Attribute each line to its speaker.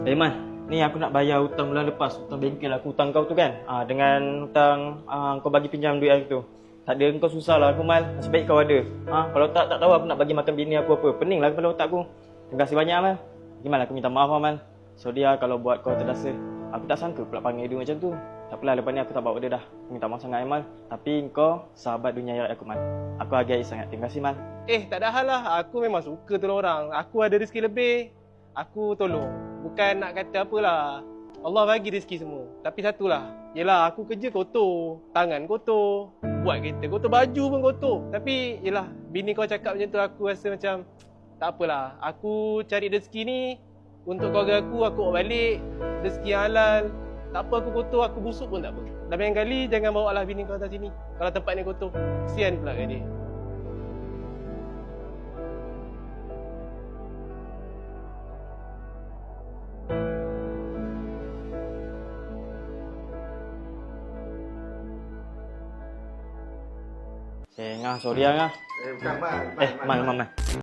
Speaker 1: Man, ni aku nak bayar hutang bulan lepas, hutang bengkel aku, hutang kau tu kan. Dengan hutang kau bagi pinjam duit hari tu. Tak ada kau susah lah aku Mal, nasib baik kau ada. Kalau tak tahu aku nak bagi makan bini aku apa. Pening lah kepala otak aku. Terima kasih banyak Mal. Gimana aku minta maaf Mal. Sorry kalau buat kau terasa. Aku tak sangka pula panggil dia macam tu. Tak apalah, lepas ni aku tak bawa dia dah. Aku minta maaf sangat Mal. Tapi kau sahabat dunia akhirat aku Mal. Aku hargai sangat. Terima kasih Mal.
Speaker 2: Tak ada hal lah. Aku memang suka tolong orang. Aku ada rezeki lebih, aku tolong. Bukan nak kata apalah. Allah bagi rezeki semua. Tapi satulah, yelah aku kerja kotor, tangan kotor, buat kereta kotor, baju pun kotor. Tapi yelah, bini kau cakap macam tu, aku rasa macam tak apalah. Aku cari rezeki ni untuk keluarga aku bawa balik rezeki yang halal. Tak apa aku kotor, aku busuk pun tak apa. Dan lain kali jangan bawa lah bini kau datang sini kalau tempat ni kotor. Kesian pula kat dia.
Speaker 1: Sorry Ngah.
Speaker 3: Bukan, Man.
Speaker 1: Mal.